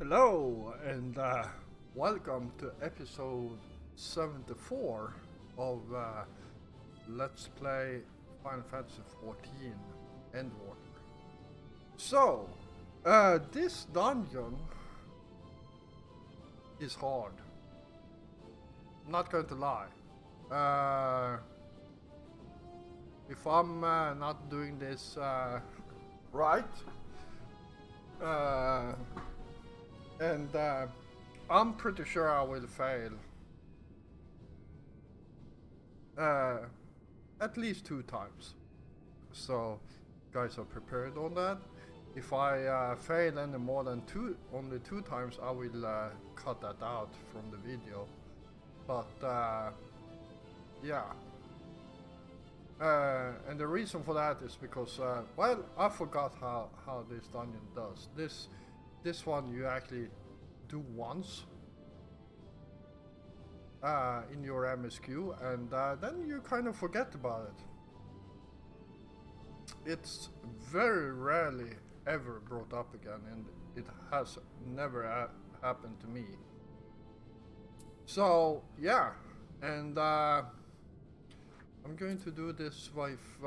Hello and welcome to episode 74 of Let's Play Final Fantasy 14 Endwater. So, this dungeon is hard. I'm not going to lie. If I'm not doing this right, and I'm pretty sure I will fail at least 2 times. So guys are prepared on that. If I fail any more than only 2 times, I will cut that out from the video. But yeah. And the reason for that is because, well, I forgot how this dungeon does. This one you actually do once in your MSQ, and then you kind of forget about it. It's very rarely ever brought up again, and it has never happened to me. So yeah, and I'm going to do this with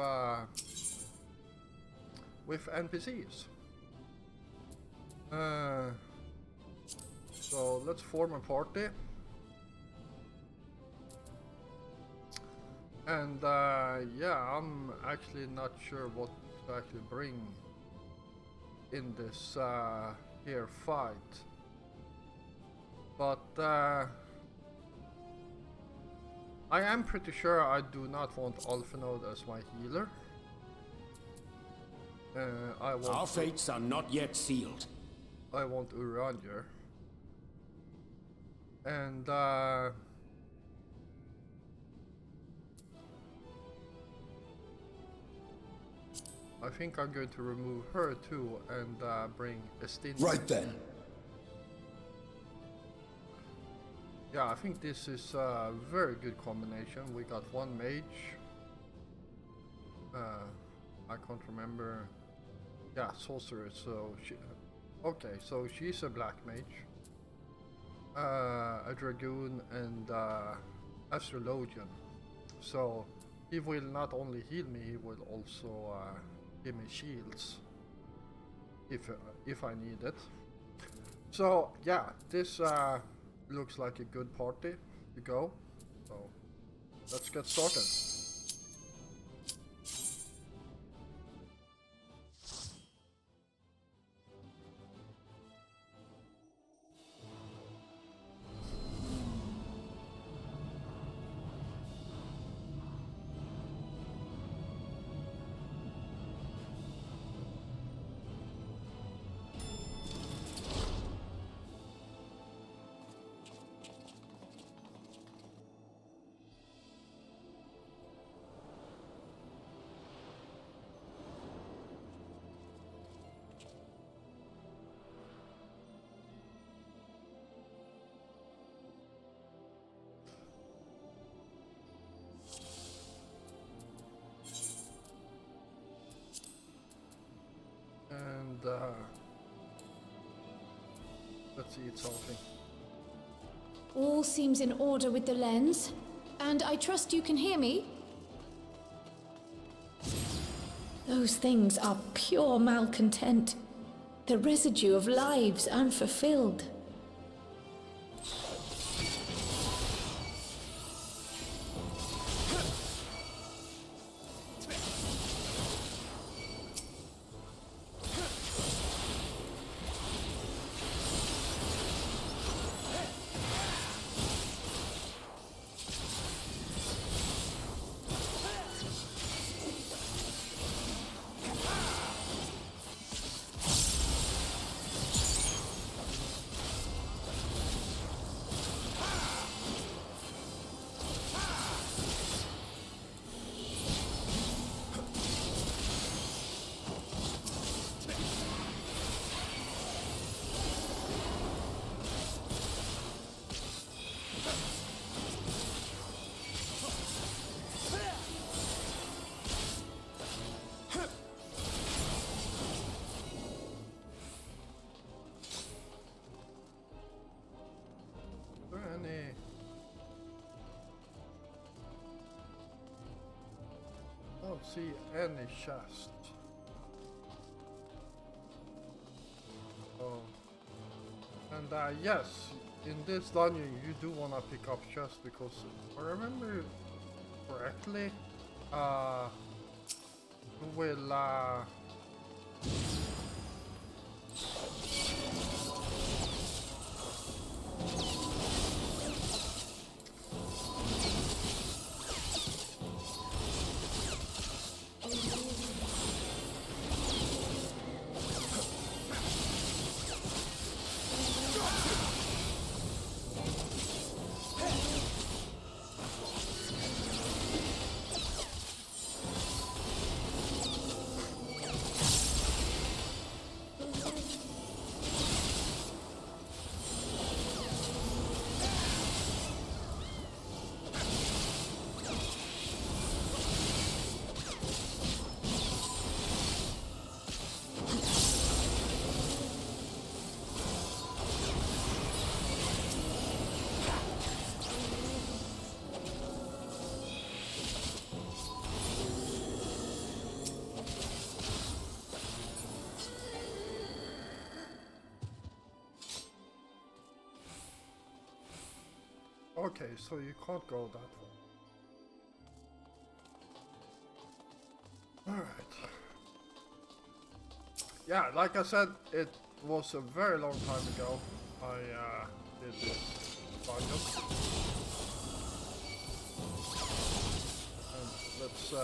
NPCs. So let's form a party, and yeah, I'm actually not sure what to actually bring in this here fight, but I am pretty sure I do not want Alphenode as my healer. Our fates are not yet sealed. I want Uranger. And I think I'm going to remove her too and bring Estin. Right then. Yeah, I think this is a very good combination. We got one mage. I can't remember. Yeah, sorceress. So she. Okay, so she's a black mage, a dragoon, and astrologian. So he will not only heal me, he will also give me shields if I need it. So yeah, this looks like a good party to go. So let's get started. And let's eat something. All seems in order with the lens, and I trust you can hear me. Those things are pure malcontent, the residue of lives unfulfilled. see any chests. Oh. And yes, in this dungeon you do wanna pick up chests because if I remember correctly, you will okay, so you can't go that way. Alright. Yeah, like I said, it was a very long time ago I did this dungeon. And let's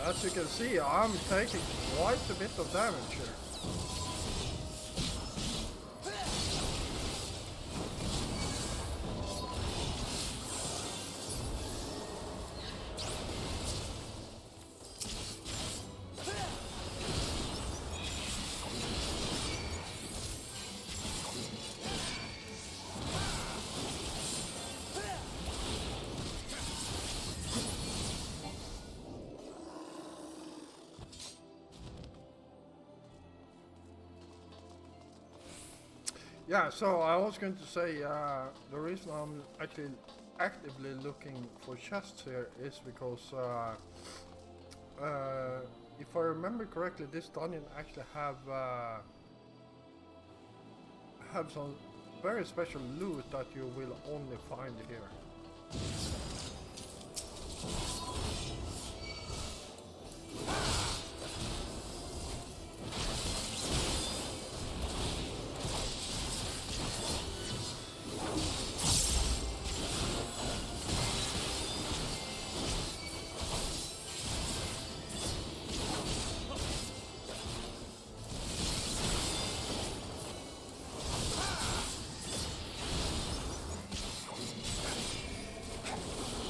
as you can see, I'm taking quite a bit of damage here. Yeah, so I was going to say the reason I'm actually actively looking for chests here is because if I remember correctly, this dungeon actually have some very special loot that you will only find here.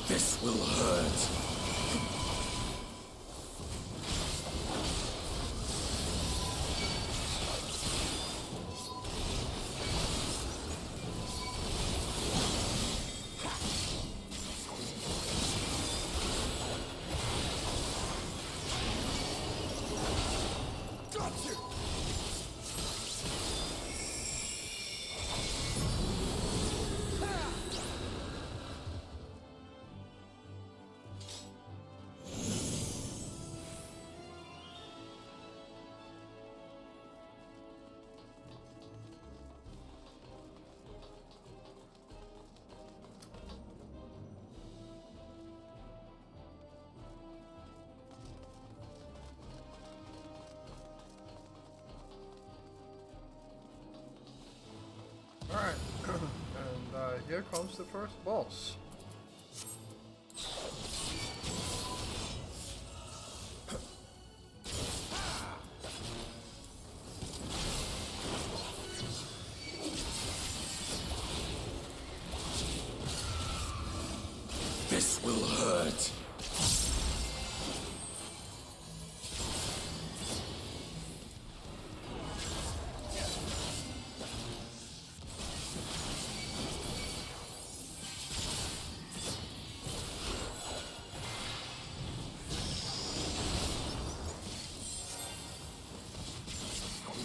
This will hurt. Alright, and here comes the first boss. This will hurt.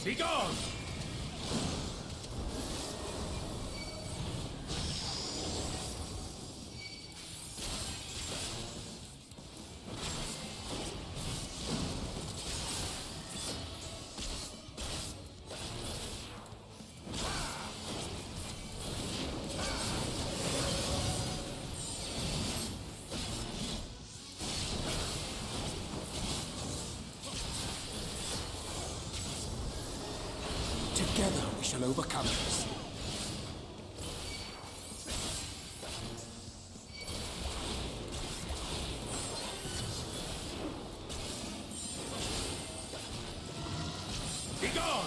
Be gone! Together we shall overcome this. Be gone!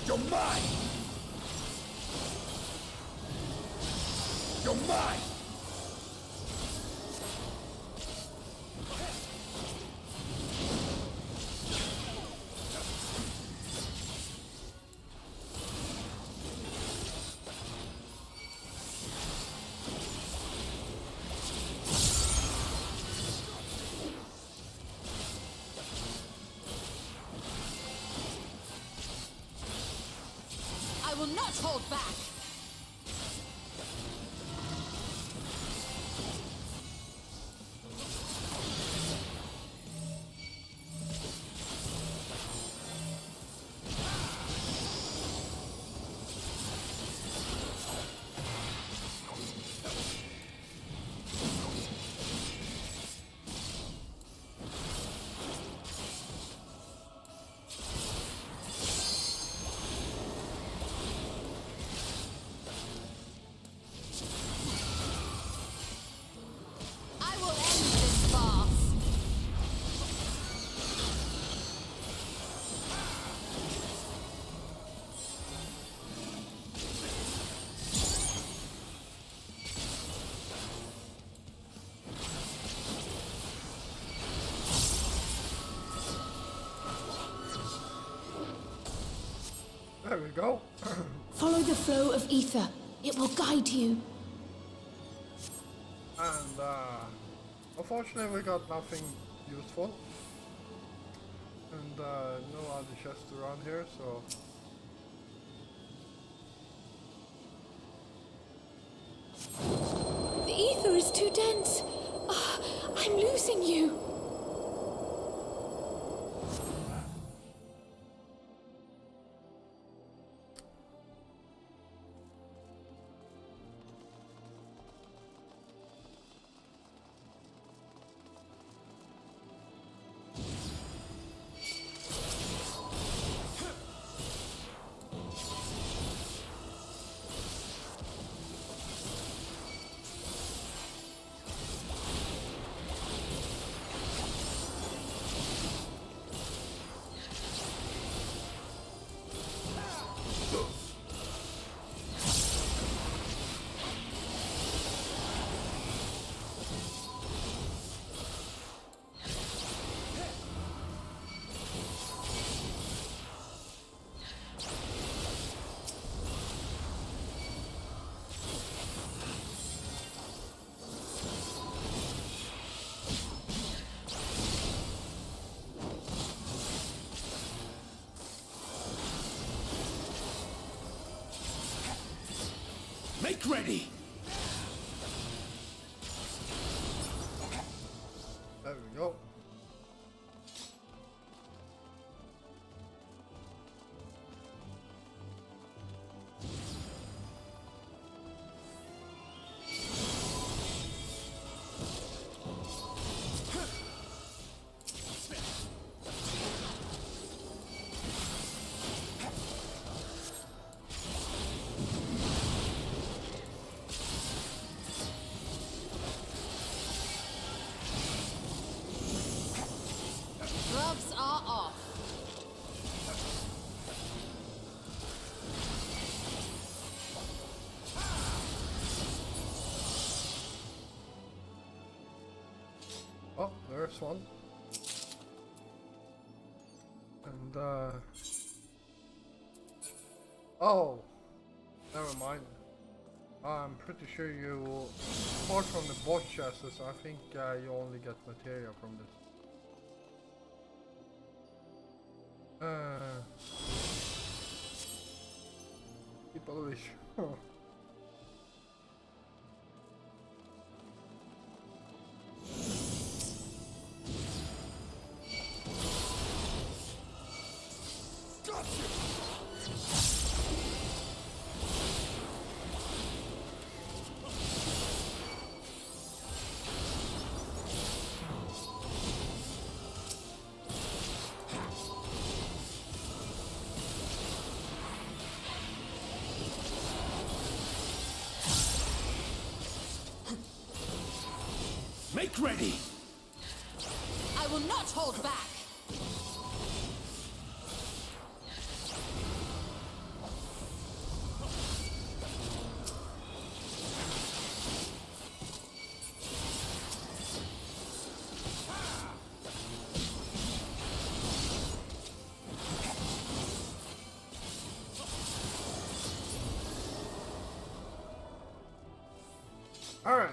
You're mine! You're mine! I will not hold back! I will end this farce! There we go. Follow the flow of ether. It will guide you. And unfortunately we got nothing useful. And no other chests around here, so The ether is too dense. Ah, I'm losing you. Make ready! there we go. there's one. And oh, never mind. I'm pretty sure you, apart from the boss chests, I think you only get materia from this. People wish. Make ready! I will not hold back! Alright.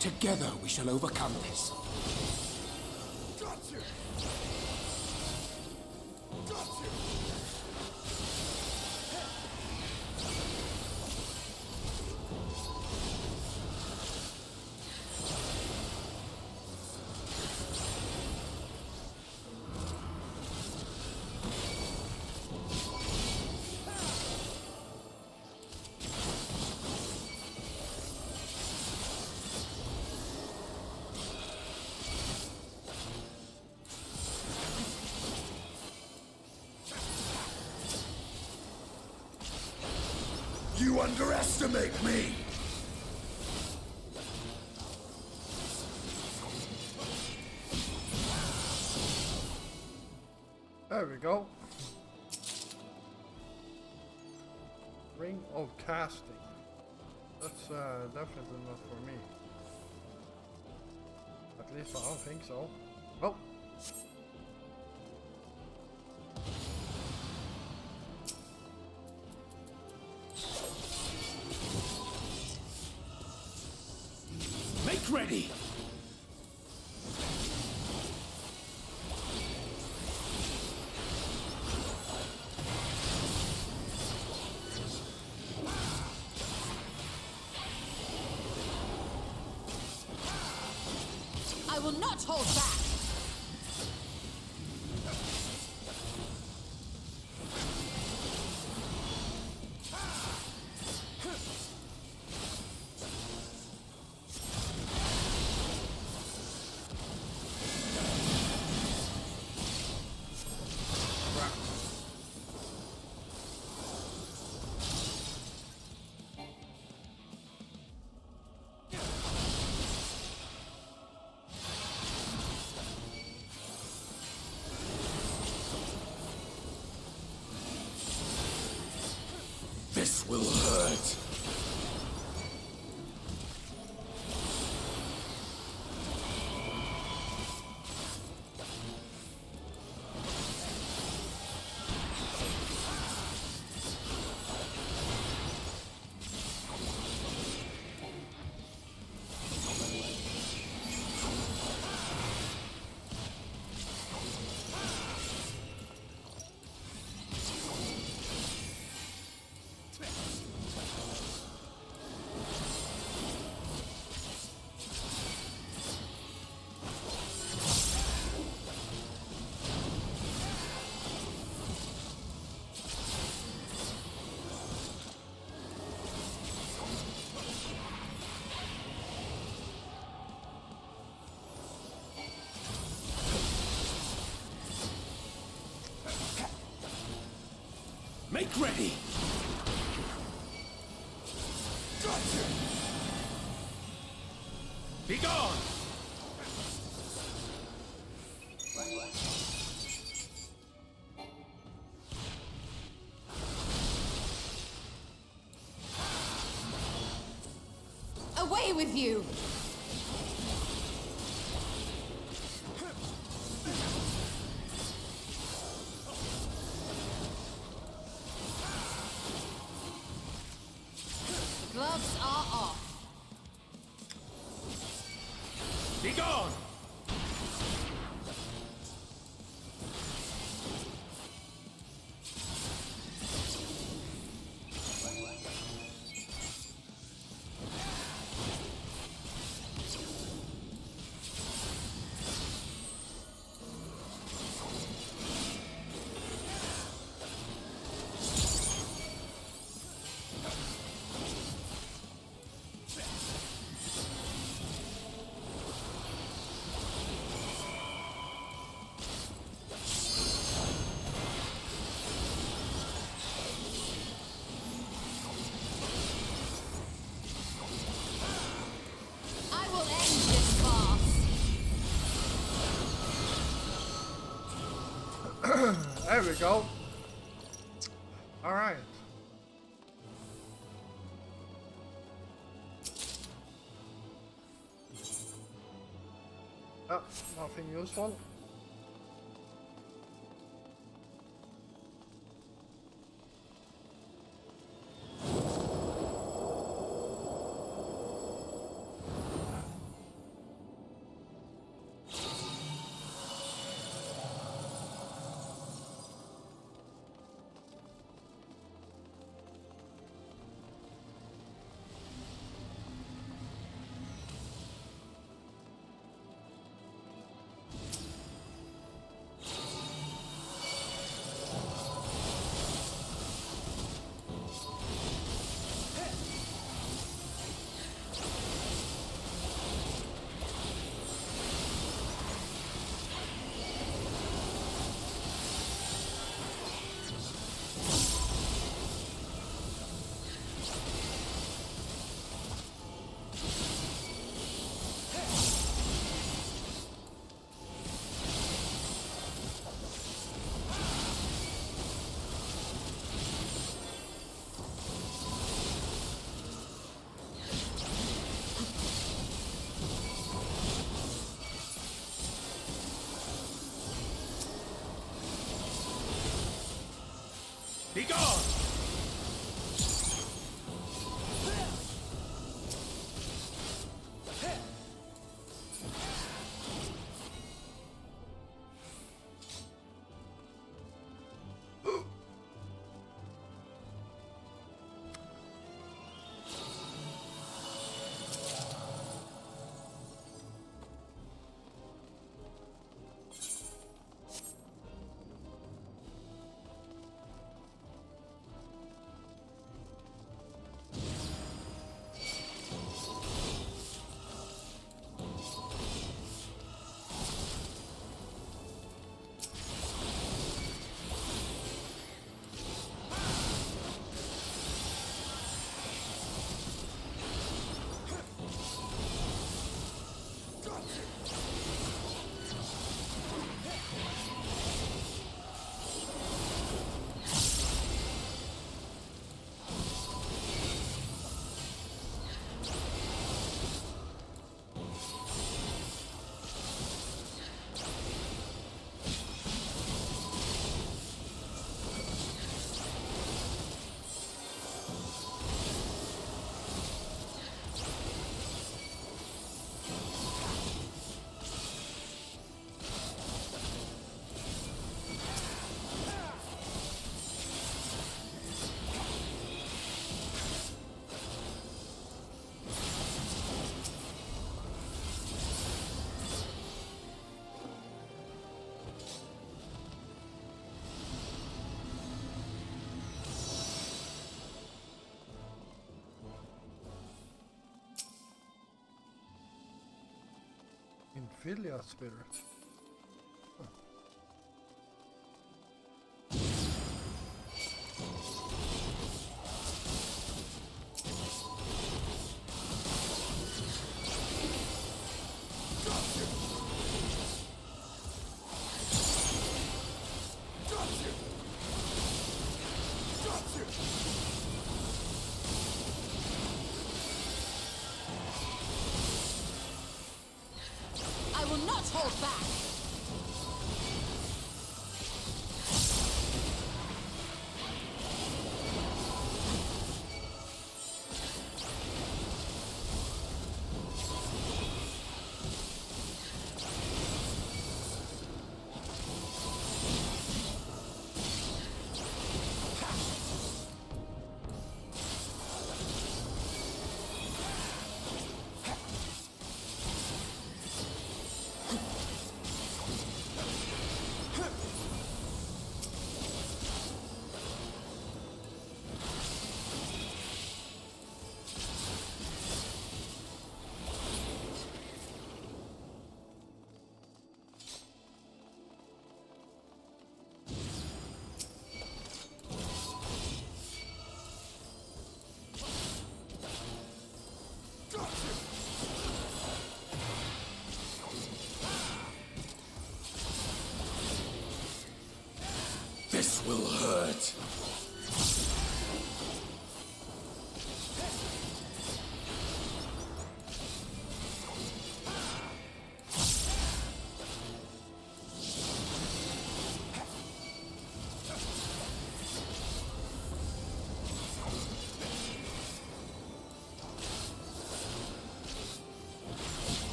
Together we shall overcome this. Gotcha! Gotcha! You underestimate me! There we go. Ring of casting. That's definitely not for me. At least I don't think so. Oh. Make ready! I will not hold back! This will hurt. Make ready! gone! Away with you! The gloves are off. Be gone! I will end this farce. There we go. Alright. Oh, nothing useful. Be gone! Infiliate spirit. This will hurt.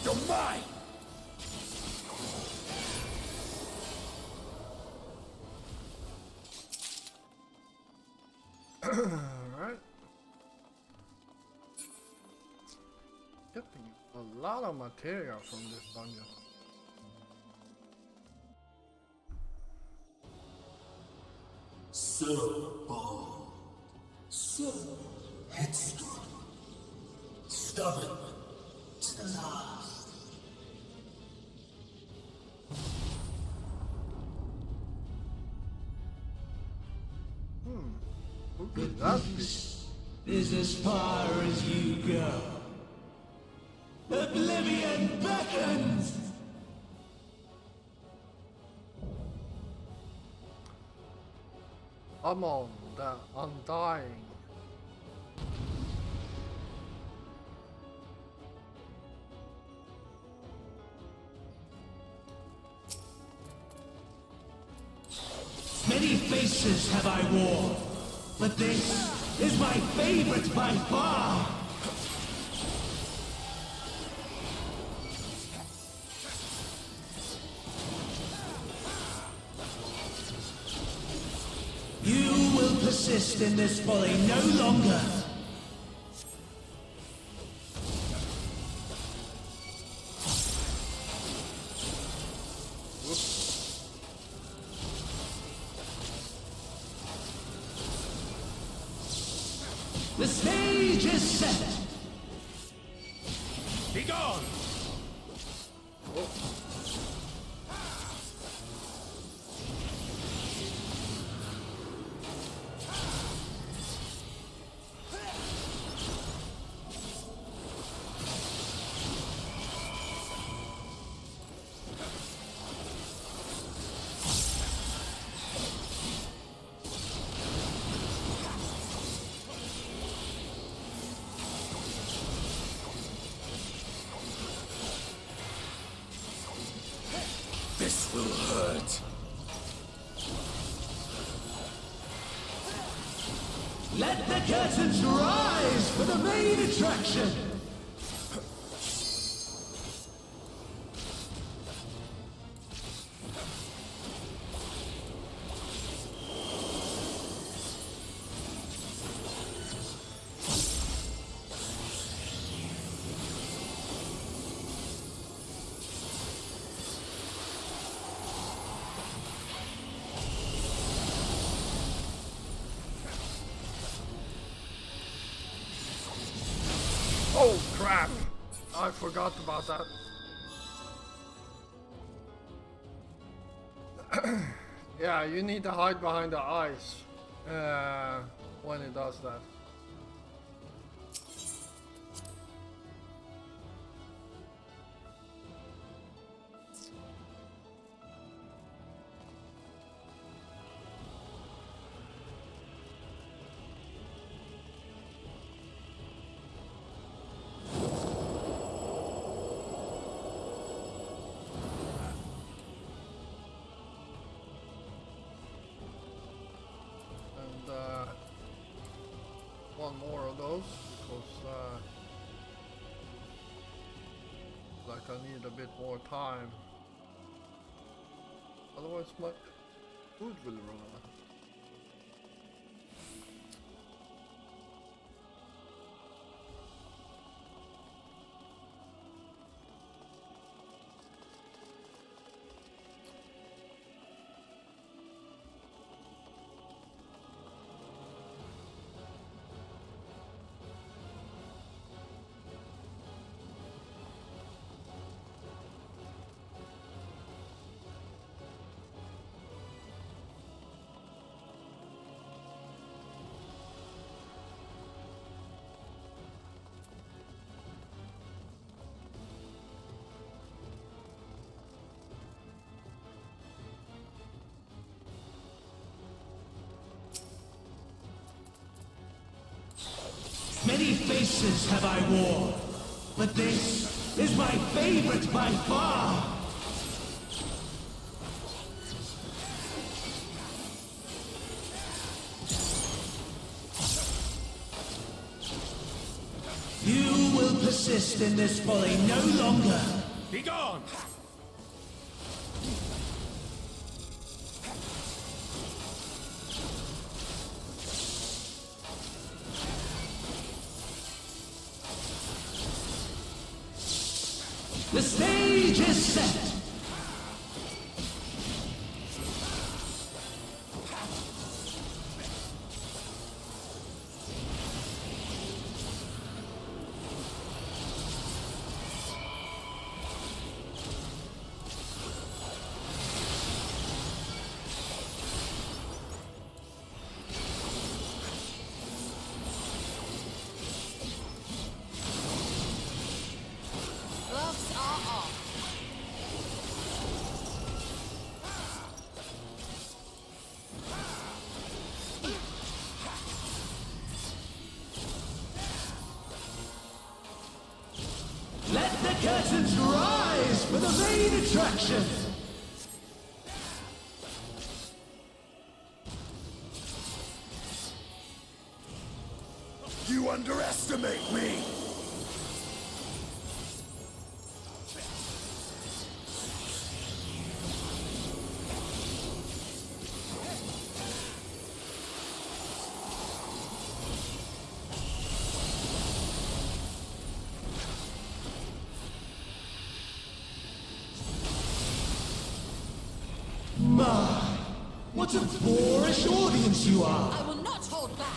You're mine! Alright. Getting a lot of material from this dungeon. So bold, so headstrong, stubborn to the last. Who could that be? Is as far as you go. Oblivion beckons! Amon, the Undying. Many faces have I worn, but this is my favorite by far! You will persist in this folly no longer! The stage is set! Be gone! This will hurt. Let the curtains rise for the main attraction! Oh crap! I forgot about that. Yeah, you need to hide behind the ice when it does that. One more of those because like I need a bit more time, otherwise my food will run out. Many faces have I worn, but this is my favorite by far. You will persist in this folly no longer. Be gone! The stage is set. Gloves are off. Let the curtains rise for the main attraction. You underestimate me! My, what a boorish audience you are. I will not hold back.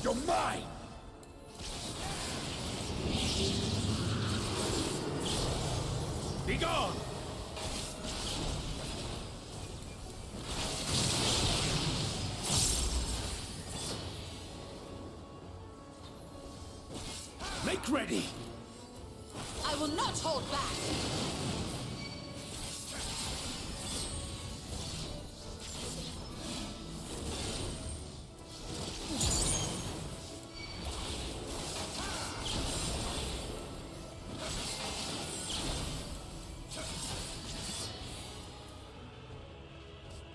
You're mine! Be gone! Make ready! I will not hold back.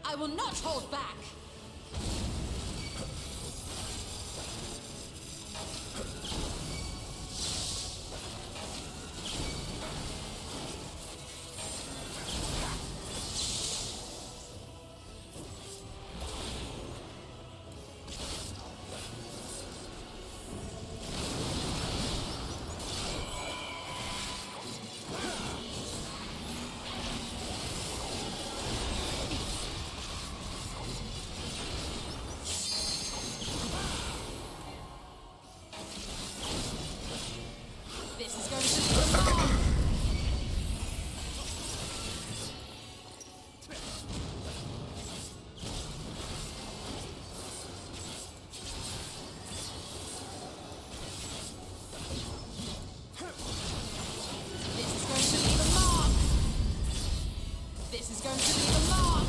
I will not hold back. This is going to be a long. This is going to be the mark. This is going to be the mark.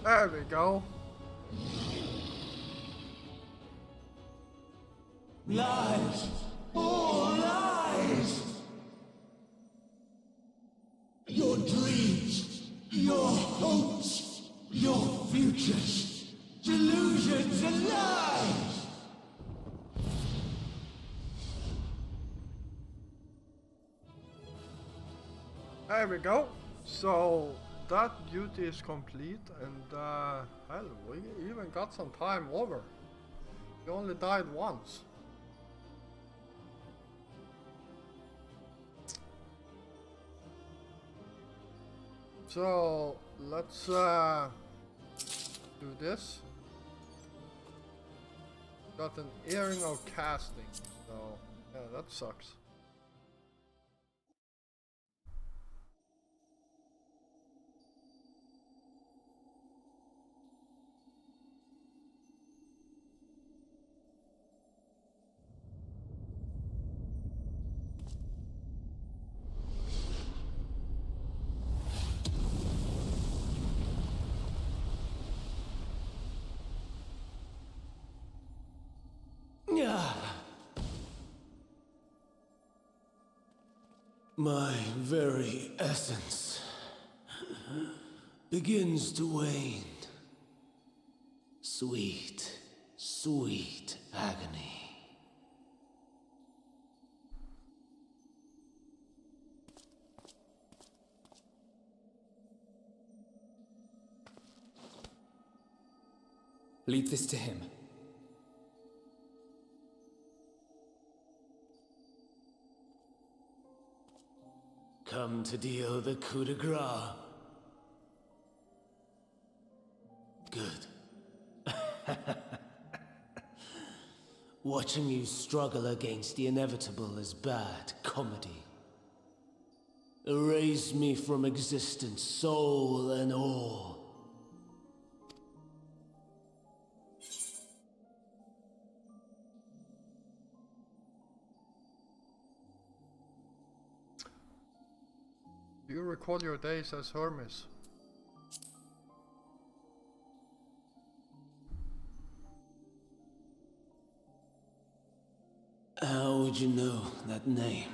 There we go. Lies. All lies. Your dreams, your hopes, your futures, delusions and lies. There we go. So that duty is complete, and hell, we even got some time over. We only died once. So let's do this. Got an earring of casting, so yeah, that sucks. My very essence begins to wane. Sweet, sweet agony. Leave this to him. Come to deal the coup de grace. Good. Watching you struggle against the inevitable is bad comedy. Erase me from existence, soul and all. Do you recall your days as Hermes? How would you know that name?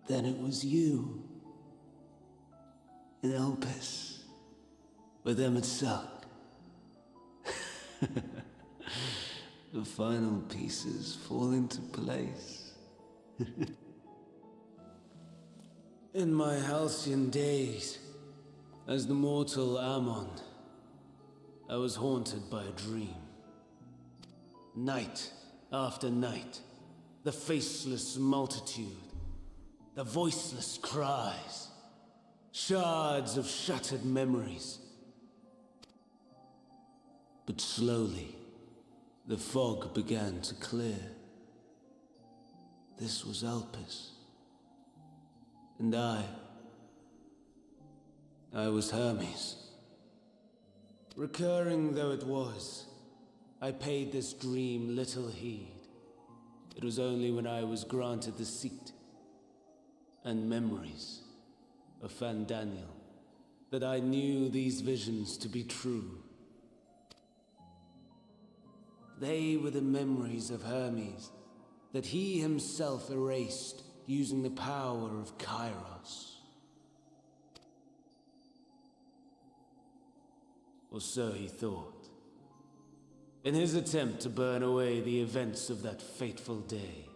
Then it was you, in Elpis, with Emmett Salk. The final pieces fall into place. In my halcyon days, as the mortal Ammon, I was haunted by a dream. Night after night, the faceless multitude, the voiceless cries, shards of shattered memories. But slowly, the fog began to clear. This was Elpis. And I was Hermes. Recurring though it was, I paid this dream little heed. It was only when I was granted the seat and memories of Fandaniel that I knew these visions to be true. They were the memories of Hermes that he himself erased using the power of Kairos. Or so he thought. In his attempt to burn away the events of that fateful day,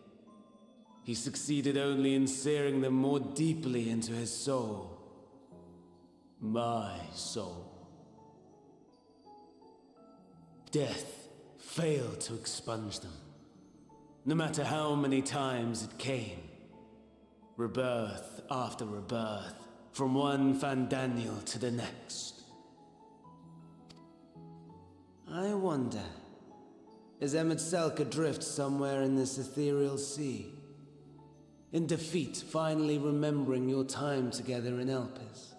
he succeeded only in searing them more deeply into his soul. My soul. Death failed to expunge them, no matter how many times it came. Rebirth after rebirth, from one Fandaniel to the next. I wonder, is Emmett Selk adrift somewhere in this ethereal sea? In defeat, finally remembering your time together in Elpis?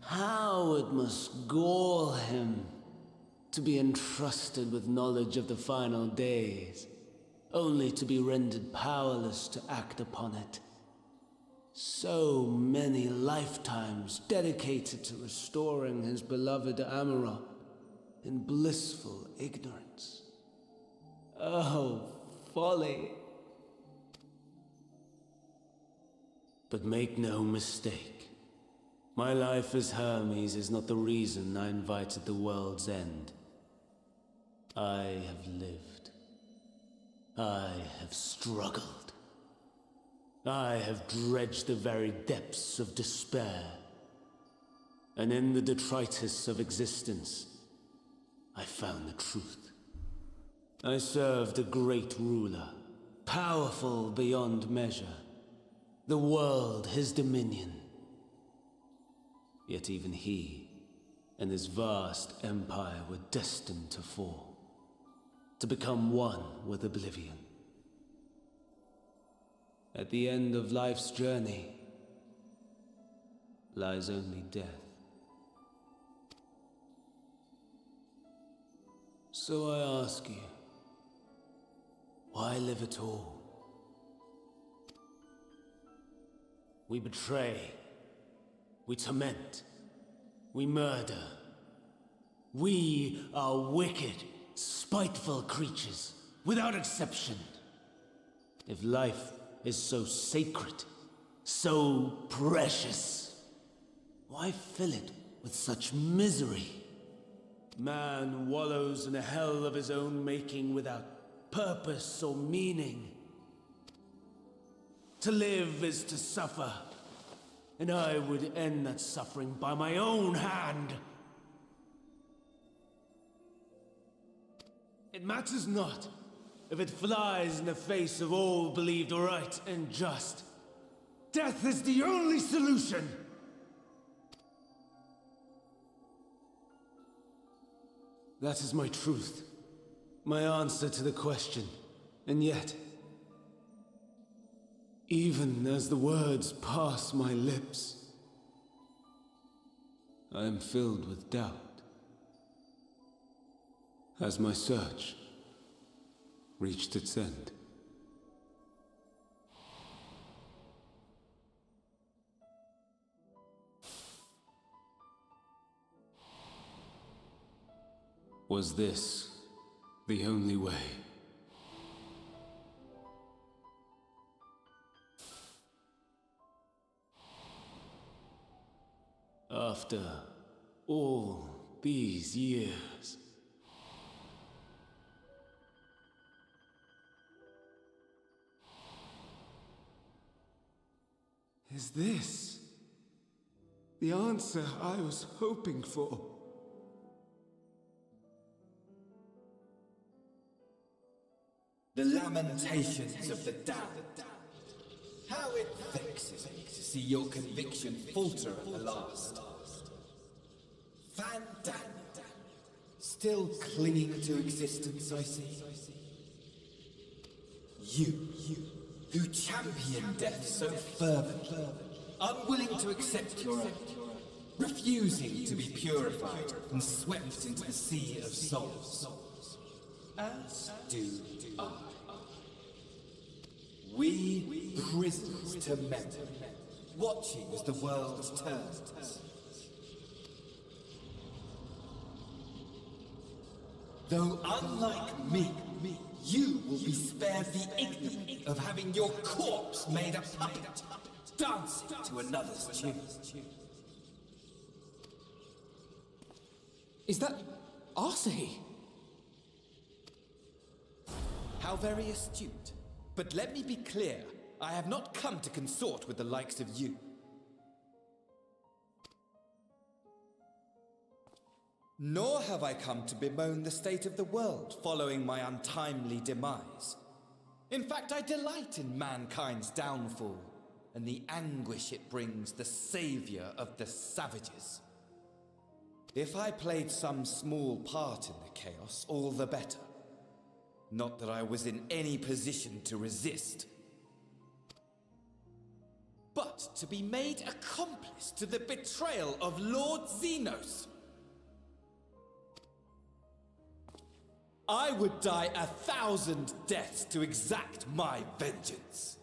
How it must gall him to be entrusted with knowledge of the final days, only to be rendered powerless to act upon it. So many lifetimes dedicated to restoring his beloved Amarok in blissful ignorance. Oh, folly! But make no mistake, my life as Hermes is not the reason I invited the world's end. I have lived. I have struggled. I have dredged the very depths of despair. And in the detritus of existence, I found the truth. I served a great ruler, powerful beyond measure. The world his dominion. Yet even he and his vast empire were destined to fall, to become one with oblivion. At the end of life's journey lies only death. So I ask you, why live at all? We betray, we torment, we murder. We are wicked, spiteful creatures, without exception. If life is so sacred, so precious, why fill it with such misery? Man wallows in a hell of his own making without purpose or meaning. To live is to suffer, and I would end that suffering by my own hand. It matters not if it flies in the face of all believed right and just. Death is the only solution! That is my truth, my answer to the question. And yet, even as the words pass my lips, I am filled with doubt. Has my search reached its end? Was this the only way? After all these years, is this the answer I was hoping for? The lamentations of the damned. How it vexes me to see your conviction falter at the last. Van Damme, still clinging to existence, I see. You, who champion death so fervently, unwilling to accept your own, refusing to be purified and swept into the sea of souls. As do I. We prisoners to memory, watching as the world turns. Though unlike me, you will be spared the ignominy of having your corpse made a puppet, dancing to another's tune. Is that Arsahi? How very astute. But let me be clear, I have not come to consort with the likes of you. Nor have I come to bemoan the state of the world following my untimely demise. In fact, I delight in mankind's downfall and the anguish it brings the savior of the savages. If I played some small part in the chaos, all the better. Not that I was in any position to resist. But to be made accomplice to the betrayal of Lord Xenos. I would die 1,000 deaths to exact my vengeance.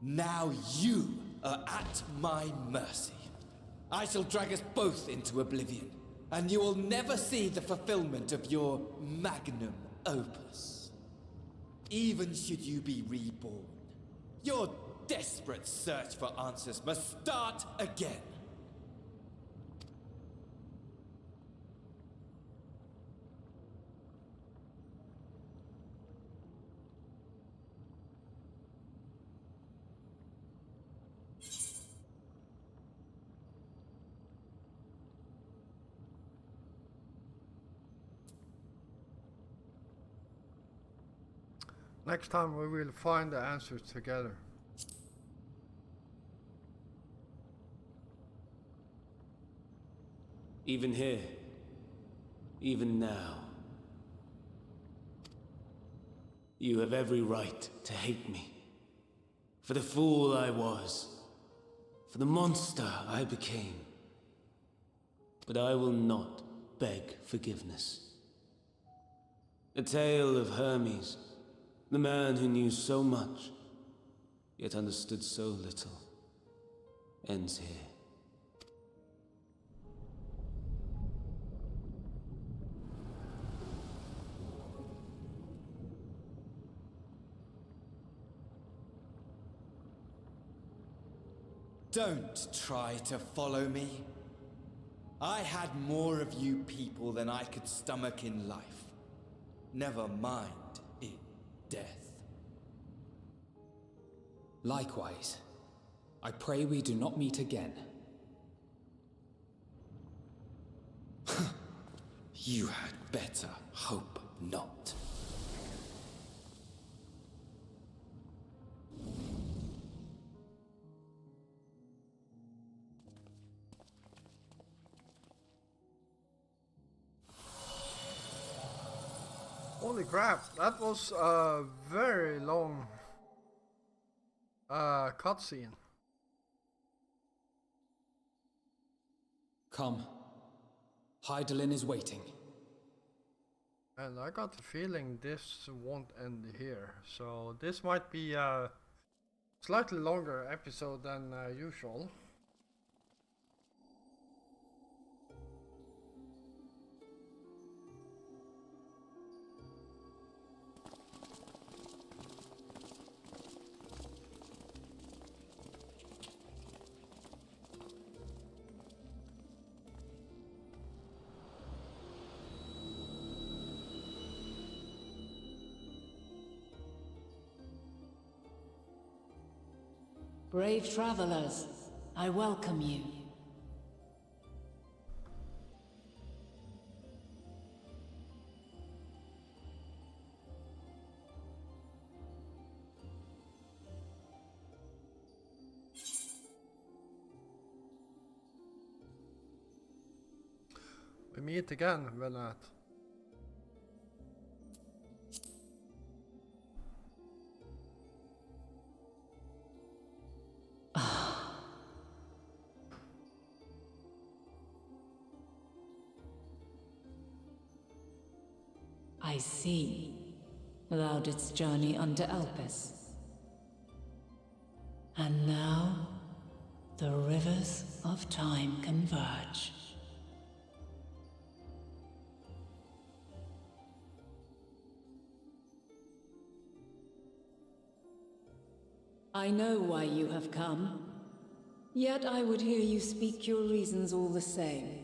Now you are at my mercy. I shall drag us both into oblivion, and you will never see the fulfillment of your magnum opus. Even should you be reborn, your desperate search for answers must start again. Next time we will find the answers together. Even here, even now, you have every right to hate me. For the fool I was, for the monster I became. But I will not beg forgiveness. The tale of Hermes, the man who knew so much, yet understood so little, ends here. Don't try to follow me. I had more of you people than I could stomach in life. Never mind in death. Likewise, I pray we do not meet again. You had better hope not. Holy crap, that was a very long cutscene. Come. Hydaelyn is waiting. And I got the feeling this won't end here, so this might be a slightly longer episode than usual. Brave travelers, I welcome you. We meet again, Venat. I see. Thou didst journey under Elpis. And now, the rivers of time converge. I know why you have come, yet I would hear you speak your reasons all the same.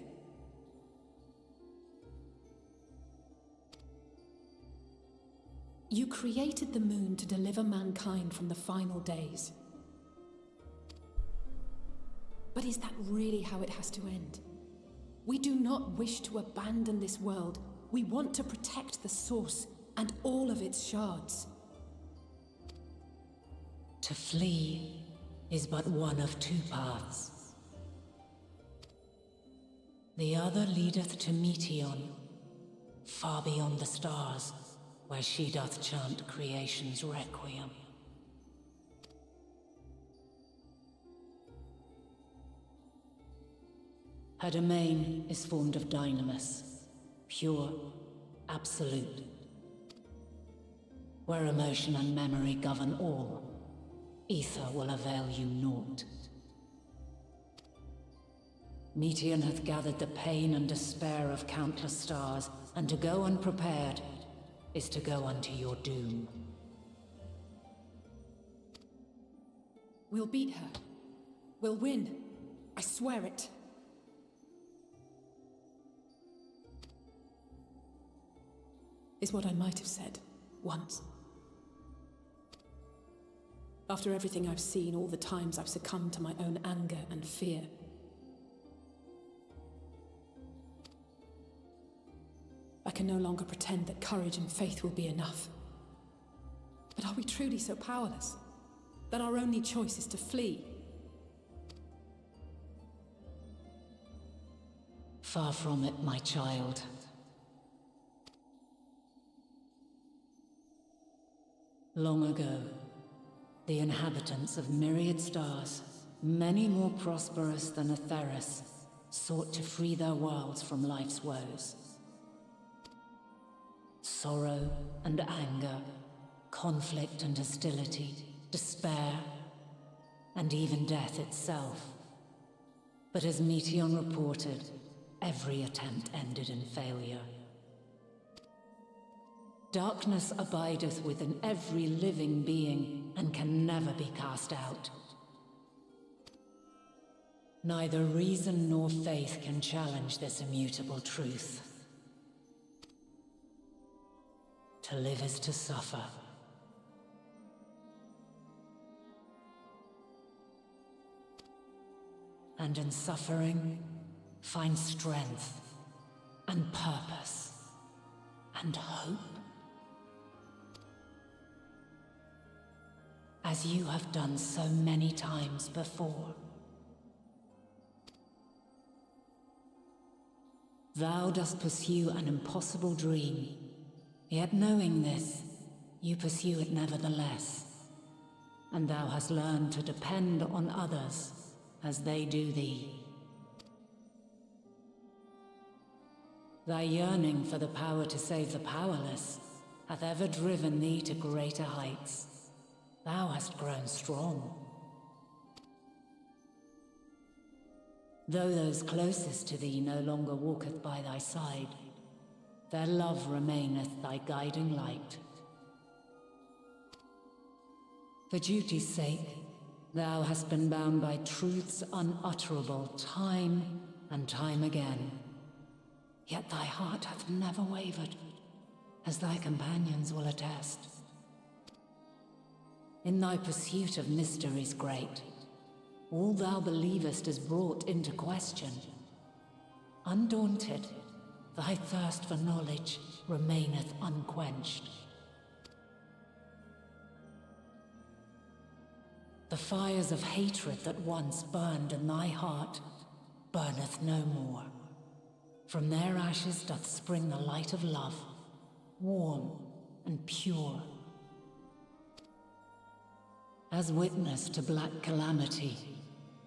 You created the moon to deliver mankind from the final days. But is that really how it has to end? We do not wish to abandon this world. We want to protect the source and all of its shards. To flee is but one of two paths. The other leadeth to Meteon, far beyond the stars, where she doth chant creation's requiem. Her domain is formed of dynamis, pure, absolute. Where emotion and memory govern all, ether will avail you naught. Meteon hath gathered the pain and despair of countless stars, and to go unprepared is to go unto your doom. We'll beat her. We'll win. I swear it. Is what I might have said once. After everything I've seen, all the times I've succumbed to my own anger and fear. I can no longer pretend that courage and faith will be enough. But are we truly so powerless that our only choice is to flee? Far from it, my child. Long ago, the inhabitants of myriad stars, many more prosperous than Atheris, sought to free their worlds from life's woes. Sorrow and anger, conflict and hostility, despair, and even death itself. But as Meteon reported, every attempt ended in failure. Darkness abideth within every living being and can never be cast out. Neither reason nor faith can challenge this immutable truth. To live is to suffer. And in suffering, find strength and purpose and hope. As you have done so many times before. Thou dost pursue an impossible dream, yet knowing this, you pursue it nevertheless. And thou hast learned to depend on others as they do thee. Thy yearning for the power to save the powerless hath ever driven thee to greater heights. Thou hast grown strong. Though those closest to thee no longer walketh by thy side, their love remaineth thy guiding light. For duty's sake, thou hast been bound by truths unutterable time and time again. Yet thy heart hath never wavered, as thy companions will attest. In thy pursuit of mysteries great, all thou believest is brought into question. Undaunted, thy thirst for knowledge remaineth unquenched. The fires of hatred that once burned in thy heart burneth no more. From their ashes doth spring the light of love, warm and pure. As witness to black calamity,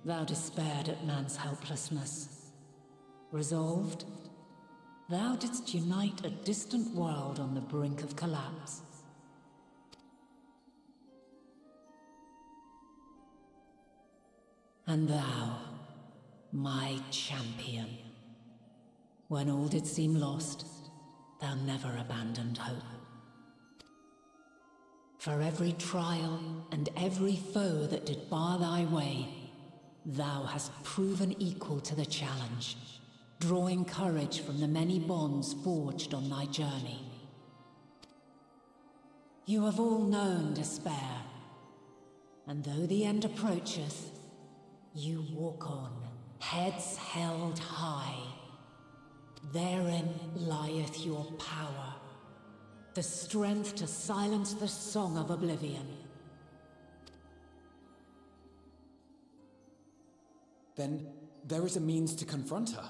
thou despaired at man's helplessness. Resolved, thou didst unite a distant world on the brink of collapse. And thou, my champion, when all did seem lost, thou never abandoned hope. For every trial and every foe that did bar thy way, thou hast proven equal to the challenge, drawing courage from the many bonds forged on thy journey. You have all known despair, and though the end approacheth, you walk on, heads held high. Therein lieth your power. The strength to silence the song of oblivion. Then there is a means to confront her.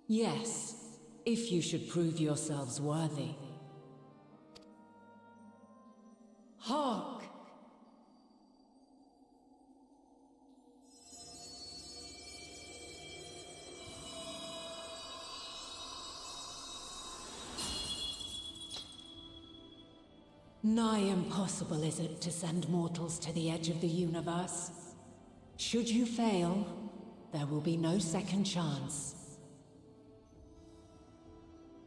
Yes, if you should prove yourselves worthy. Hark! Nigh impossible is it to send mortals to the edge of the universe. Should you fail, there will be no second chance.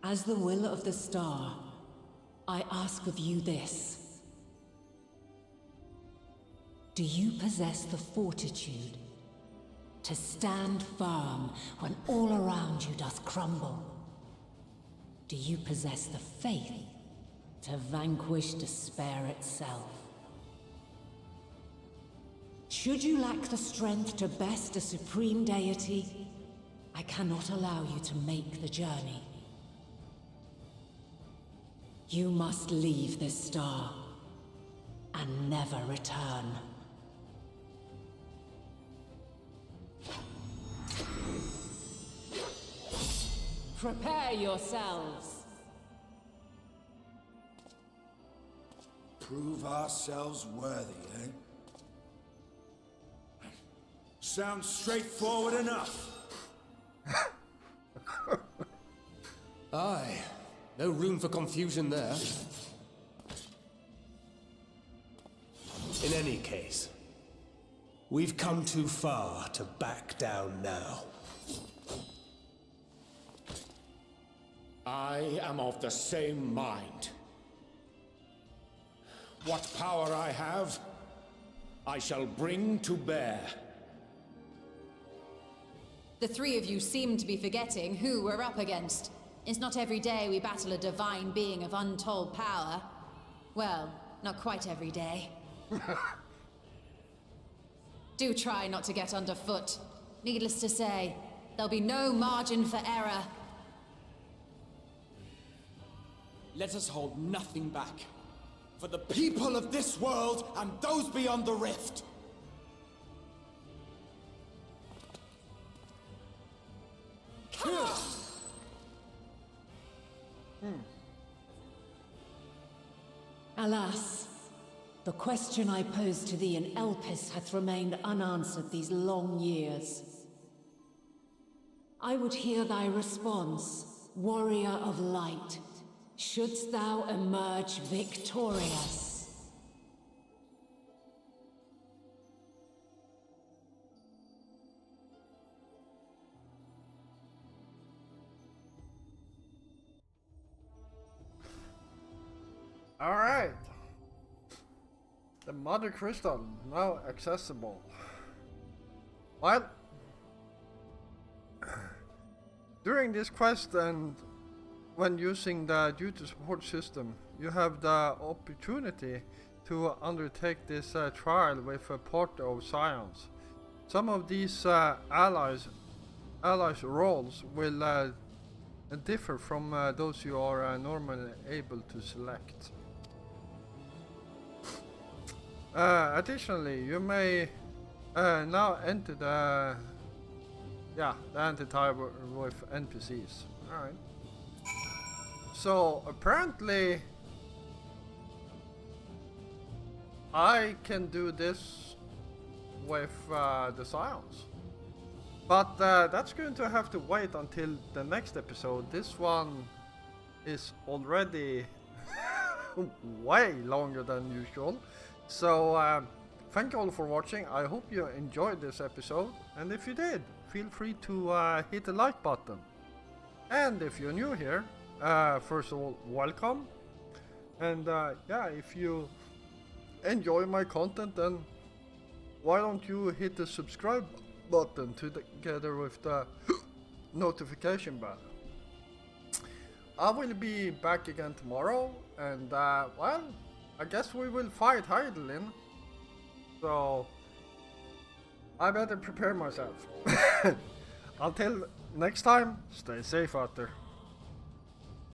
As the will of the star, I ask of you this. Do you possess the fortitude to stand firm when all around you doth crumble? Do you possess the faith to vanquish despair itself? Should you lack the strength to best a supreme deity, I cannot allow you to make the journey. You must leave this star and never return. Prepare yourselves. Prove ourselves worthy, eh? Sounds straightforward enough. Aye. No room for confusion there. In any case, we've come too far to back down now. I am of the same mind. What power I have, I shall bring to bear. The three of you seem to be forgetting who we're up against. It's not every day we battle a divine being of untold power. Well, not quite every day. Do try not to get underfoot. Needless to say, there'll be no margin for error. Let us hold nothing back. For the people of this world and those beyond the rift. Alas, the question I posed to thee in Elpis hath remained unanswered these long years. I would hear thy response, warrior of light. Shouldst thou emerge victorious? Alright. The Mother Crystal now accessible. Well, during this quest and when using the duty support system, you have the opportunity to undertake this trial with a part of science. Some of these allies roles will differ from those you are normally able to select. Additionally, you may now enter the anti-tie with NPCs. Alright. So apparently I can do this with the science. But that's going to have to wait until the next episode. This one is already way longer than usual. So thank you all for watching. I hope you enjoyed this episode. And if you did, feel free to hit the like button. And if you're new here, first of all, welcome. And if you enjoy my content, then why don't you hit the subscribe button together with the notification bell. I will be back again tomorrow, and well, I guess we will fight Heidelin. So I better prepare myself. Until next time, stay safe out there.